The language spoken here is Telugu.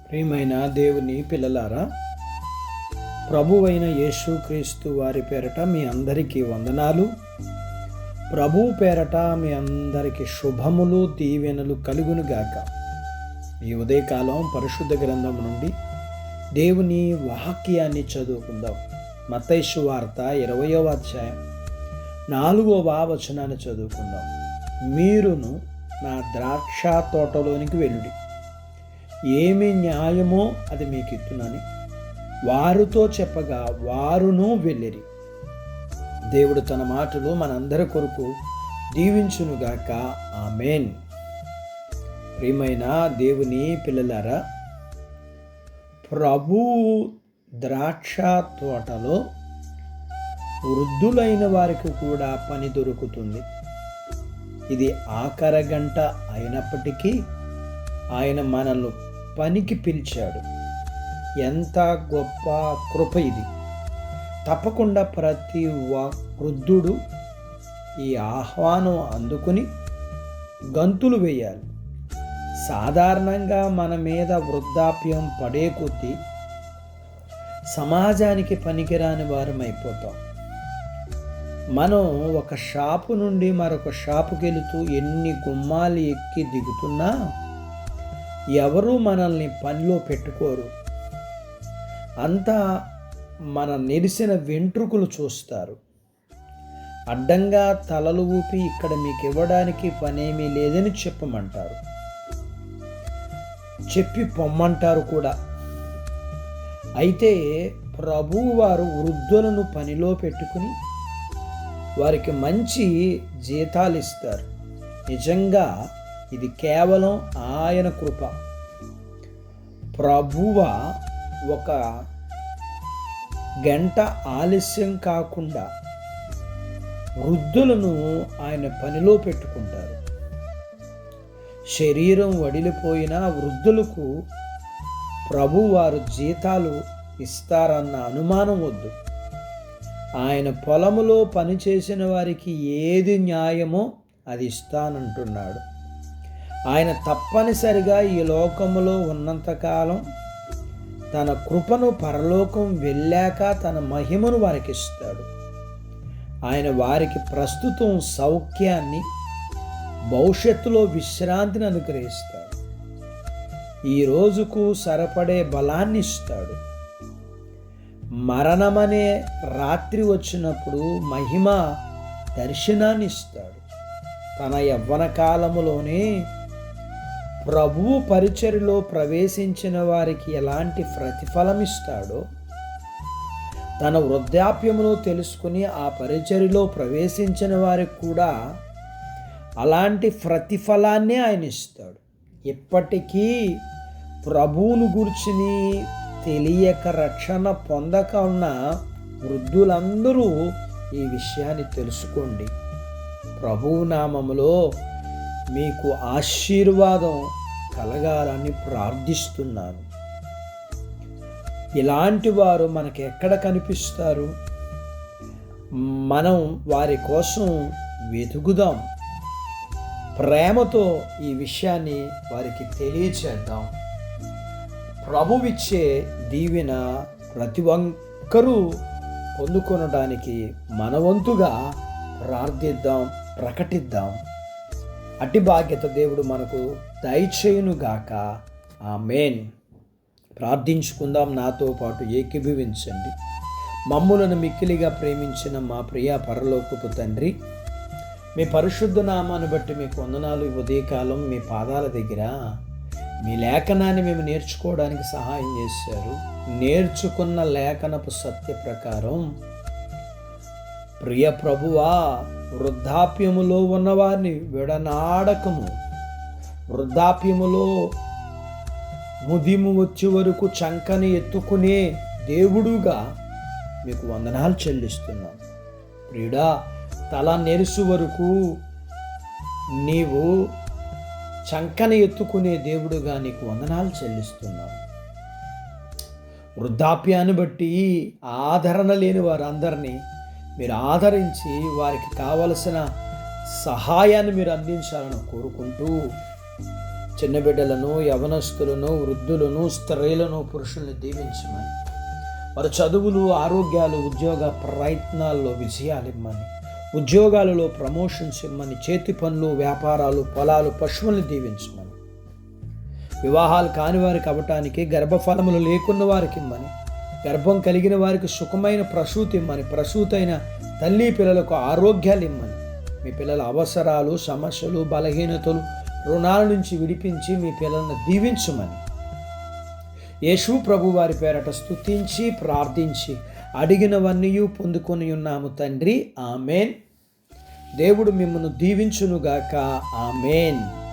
ప్రియమైన దేవుని పిల్లలారా, ప్రభువైన యేసుక్రీస్తు వారి పేరట మీ అందరికీ వందనాలు. ప్రభువు పేరట మీ అందరికీ శుభములు దీవెనలు కలుగునుగాక. ఈ ఉదయకాలం పరిశుద్ధ గ్రంథం నుండి దేవుని వాక్యాన్ని చదువుకుందాం. మత్తయి సువార్త 20వ అధ్యాయం 4వ వచనాన్ని చదువుకుందాం. మీరును నా ద్రాక్ష తోటలోనికి వెళ్ళుడి, ఏమి న్యాయమో అది మీకు ఇత్తునని వారితో చెప్పగా వారును వెళ్ళిరి. దేవుడు తన మాటలు మనందరి కొరకు దీవించునుగాక. ఆమేన్. ప్రియమైన దేవుని పిల్లలారా, ప్రభు ద్రాక్ష తోటలో వృద్ధులైన వారికి కూడా పని దొరుకుతుంది. ఇది ఆఖరి గంట అయినప్పటికీ ఆయన మనల్ని పనికి పిలిచాడు. ఎంత గొప్ప కృప ఇది! తప్పకుండా ప్రతి వృద్ధుడు ఈ ఆహ్వానం అందుకుని గంతులు వేయాలి. సాధారణంగా మన మీద వృద్ధాప్యం పడే కొద్దీ సమాజానికి పనికిరాని వారం అయిపోతాం. మనం ఒక షాపు నుండి మరొక షాపుకి వెళుతూ ఎన్ని గుమ్మాలు ఎక్కి దిగుతున్నా ఎవరూ మనల్ని పనిలో పెట్టుకోరు. అంతా మన నెరిసిన వెంట్రుకలు చూస్తారు. అడ్డంగా తలలు ఊపి ఇక్కడ మీకు ఇవ్వడానికి పనేమీ లేదని చెప్పమంటారు, చెప్పి పొమ్మంటారు కూడా. అయితే ప్రభువు వారు వృద్ధులను పనిలో పెట్టుకుని వారికి మంచి జీతాలు ఇస్తారు. నిజంగా ఇది కేవలం ఆయన కృప. ప్రభువ ఒక గంట ఆలస్యం కాకుండా వృద్ధులను ఆయన పనిలో పెట్టుకుంటారు. శరీరం వడిలిపోయిన వృద్ధులకు ప్రభువారు జీతాలు ఇస్తారన్న అనుమానం వద్దు. ఆయన పొలములో పనిచేసిన వారికి ఏది న్యాయమో అది ఇస్తానంటున్నాడు. ఆయన తప్పనిసరిగా ఈ లోకములో ఉన్నంతకాలం తన కృపను పరలోకం వెళ్ళాక తన మహిమను వారికి ఇస్తాడు. ఆయన వారికి ప్రస్తుతం సౌఖ్యాన్ని, భవిష్యత్తులో విశ్రాంతిని అనుగ్రహిస్తాడు. ఈ రోజుకు సరిపడే బలాన్ని ఇస్తాడు. మరణమనే రాత్రి వచ్చినప్పుడు మహిమ దర్శనాన్ని ఇస్తాడు. తన యవ్వన కాలములోనే ప్రభువు పరిచర్యలో ప్రవేశించిన వారికి ఎలాంటి ప్రతిఫలం ఇస్తాడో, తన వృద్ధాప్యమును తెలుసుకుని ఆ పరిచర్యలో ప్రవేశించిన వారికి కూడా అలాంటి ప్రతిఫలాన్నే ఆయన ఇస్తాడు. ఇప్పటికీ ప్రభువును గూర్చిని తెలియక రక్షణ పొందక ఉన్న వృద్ధులందరూ ఈ విషయాన్ని తెలుసుకోండి. ప్రభువు నామములో మీకు ఆశీర్వాదం కలగాలని ప్రార్థిస్తున్నాను. ఇలాంటి వారు మనకి ఎక్కడ కనిపిస్తారు? మనం వారి కోసం వెతుకుదాం. ప్రేమతో ఈ విషయాన్ని వారికి తెలియచేద్దాం. ప్రభువిచ్చే దీవెన ప్రతి ఒక్కరూ పొందుకొనడానికి మనవంతుగా ప్రార్థిద్దాం, ప్రకటిద్దాం. అట్టి బాధ్యత దేవుడు మనకు దయచేయునుగాక. ఆమేన్. ప్రార్థించుకుందాం. నాతో పాటు ఏకీభవించండి. మమ్ములను మిక్కిలిగా ప్రేమించిన మా ప్రియ పరలోకపు తండ్రి, మీ పరిశుద్ధ నామాన్ని బట్టి మీకు వందనాలు. ఉదయకాలం మీ పాదాల దగ్గర మీ లేఖనాన్ని మేము నేర్చుకోవడానికి సహాయం చేశారు. నేర్చుకున్న లేఖనపు సత్య ప్రకారం ప్రియ ప్రభువా, వృద్ధాప్యములో ఉన్నవారిని విడనాడకము, వృద్ధాప్యములో ముదిము వచ్చే వరకు చంకని ఎత్తుకునే దేవుడుగా మీకు వందనాలు చెల్లిస్తున్నాను. ప్రియుడా, తల నెరుసు వరకు నీవు చంకని ఎత్తుకునే దేవుడుగా నీకు వందనాలు చెల్లిస్తున్నాను. వృద్ధాప్యాన్ని బట్టి ఆదరణ లేని వారందరినీ మీరు ఆదరించి వారికి కావలసిన సహాయాన్ని మీరు అందించాలని కోరుకుంటూ చిన్న బిడ్డలను, యవనస్తులను, వృద్ధులను, స్త్రీలను, పురుషుల్ని దీవించమని, వారి చదువులు, ఆరోగ్యాలు, ఉద్యోగ ప్రయత్నాల్లో విజయాలు ఇమ్మని, ఉద్యోగాలలో ప్రమోషన్స్ ఇమ్మని, చేతి పనులు, వ్యాపారాలు, పొలాలు, పశువుల్ని దీవించమని, వివాహాలు కాని వారికి అవ్వటానికి, గర్భఫలములు లేకున్న వారికి ఇమ్మని, గర్భం కలిగిన వారికి సుఖమైన ప్రసూతి ఇమ్మని, ప్రసూతైన తల్లి పిల్లలకు ఆరోగ్యాలు ఇమ్మని, మీ పిల్లల అవసరాలు, సమస్యలు, బలహీనతలు, రుణాల నుంచి విడిపించి మీ పిల్లలను దీవించమని యేసు ప్రభు వారి పేరట స్తుతించి ప్రార్థించి అడిగినవన్నీ పొందుకొని ఉన్నాము తండ్రి. ఆమెన్. దేవుడు మిమ్మల్ని దీవించునుగాక. ఆమెన్.